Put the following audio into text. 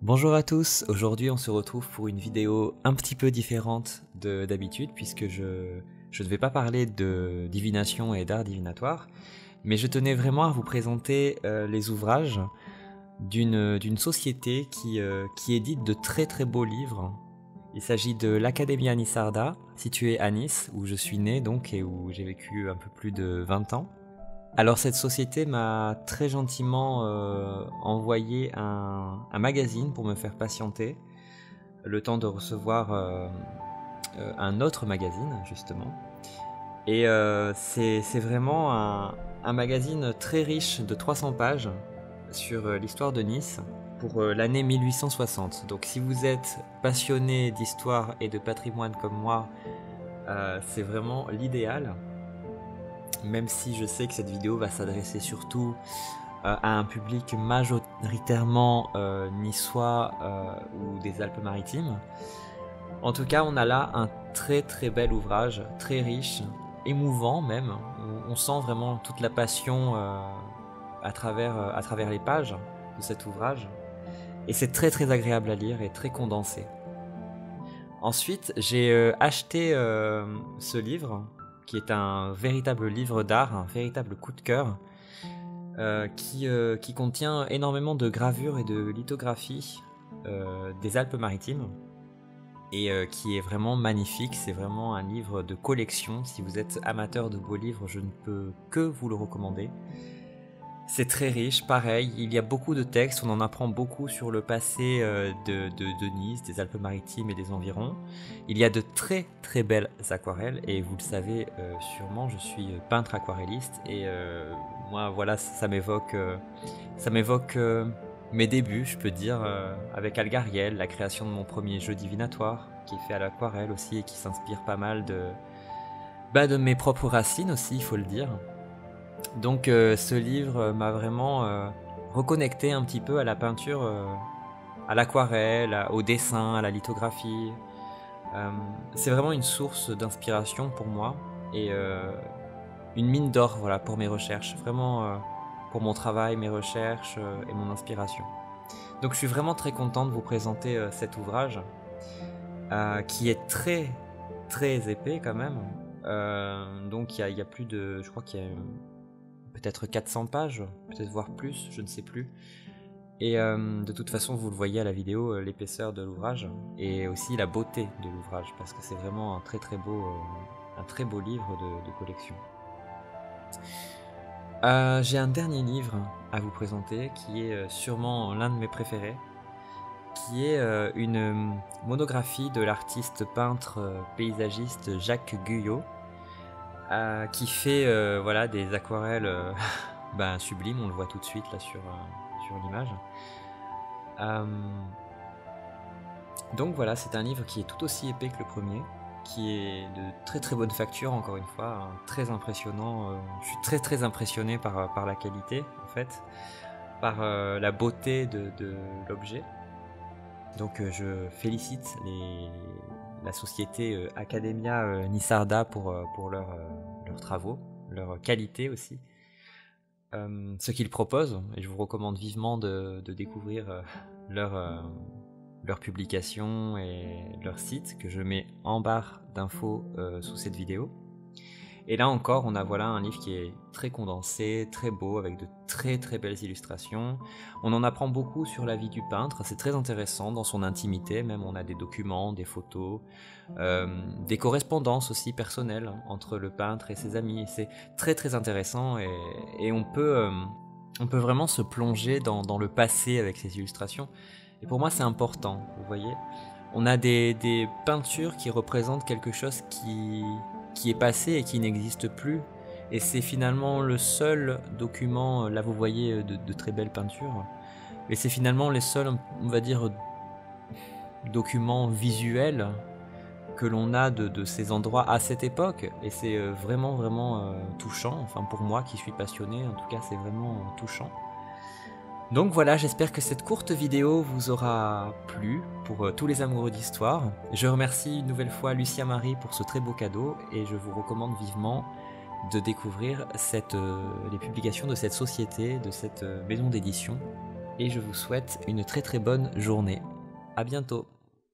Bonjour à tous, aujourd'hui on se retrouve pour une vidéo un petit peu différente d'habitude puisque je ne vais pas parler de divination et d'art divinatoire, mais je tenais vraiment à vous présenter les ouvrages d'une société qui édite de très très beaux livres. Il s'agit de l'Academia Nissarda, située à Nice, où je suis né donc et où j'ai vécu un peu plus de 20 ans. Alors cette société m'a très gentiment envoyé un magazine pour me faire patienter, le temps de recevoir un autre magazine justement. Et c'est vraiment un magazine très riche de 300 pages sur l'histoire de Nice pour l'année 1860. Donc si vous êtes passionné d'histoire et de patrimoine comme moi, c'est vraiment l'idéal. Même si je sais que cette vidéo va s'adresser surtout à un public majoritairement niçois ou des Alpes-Maritimes. En tout cas, on a là un très très bel ouvrage, très riche, émouvant même. On sent vraiment toute la passion à travers les pages de cet ouvrage. Et c'est très très agréable à lire et très condensé. Ensuite, j'ai acheté ce livre, qui est un véritable livre d'art, un véritable coup de cœur, qui contient énormément de gravures et de lithographies des Alpes-Maritimes, et qui est vraiment magnifique. C'est vraiment un livre de collection. Si vous êtes amateur de beaux livres, je ne peux que vous le recommander. C'est très riche, pareil, il y a beaucoup de textes, on en apprend beaucoup sur le passé de Nice, des Alpes-Maritimes et des environs. Il y a de très très belles aquarelles, et vous le savez sûrement, je suis peintre aquarelliste, et moi voilà, ça m'évoque mes débuts, je peux dire, avec Algariel, la création de mon premier jeu divinatoire, qui est fait à l'aquarelle aussi, et qui s'inspire pas mal de mes propres racines aussi, il faut le dire. Donc ce livre m'a vraiment reconnecté un petit peu à la peinture, à l'aquarelle, au dessin, à la lithographie. C'est vraiment une source d'inspiration pour moi et une mine d'or, voilà, pour mes recherches, vraiment pour mon travail, mes recherches et mon inspiration. Donc je suis vraiment très content de vous présenter cet ouvrage qui est très très épais quand même. Donc il y a plus de, je crois qu'il y a peut-être 400 pages, peut-être voire plus, je ne sais plus. Et de toute façon, vous le voyez à la vidéo, l'épaisseur de l'ouvrage et aussi la beauté de l'ouvrage, parce que c'est vraiment un très beau livre de collection. J'ai un dernier livre à vous présenter qui est sûrement l'un de mes préférés, qui est une monographie de l'artiste peintre paysagiste Jacques Guyot, qui fait voilà, des aquarelles sublimes, on le voit tout de suite là sur l'image. Donc voilà, c'est un livre qui est tout aussi épais que le premier, qui est de très très bonne facture, encore une fois, hein, très impressionnant. Je suis très très impressionné par la qualité, en fait, par la beauté de l'objet. Donc je félicite la société Academia Nissarda pour leurs travaux, leur qualité aussi. Ce qu'ils proposent, et je vous recommande vivement de découvrir leurs publications et leur site que je mets en barre d'infos sous cette vidéo. Et là encore, on a voilà un livre qui est très condensé, très beau, avec de très très belles illustrations. On en apprend beaucoup sur la vie du peintre, c'est très intéressant dans son intimité, même on a des documents, des photos, des correspondances aussi personnelles entre le peintre et ses amis. C'est très très intéressant et on peut vraiment se plonger dans le passé avec ces illustrations. Et pour moi c'est important, vous voyez. On a des peintures qui représentent quelque chose qui est passé et qui n'existe plus. Et c'est finalement le seul document, là vous voyez de très belles peintures, et c'est finalement les seuls, on va dire, documents visuels que l'on a de ces endroits à cette époque. Et c'est vraiment vraiment touchant, enfin pour moi qui suis passionné, en tout cas c'est vraiment touchant. Donc voilà, j'espère que cette courte vidéo vous aura plu pour tous les amoureux d'histoire. Je remercie une nouvelle fois Lucia Marie pour ce très beau cadeau et je vous recommande vivement de découvrir les publications de cette société, de cette maison d'édition. et je vous souhaite une très très bonne journée. À bientôt.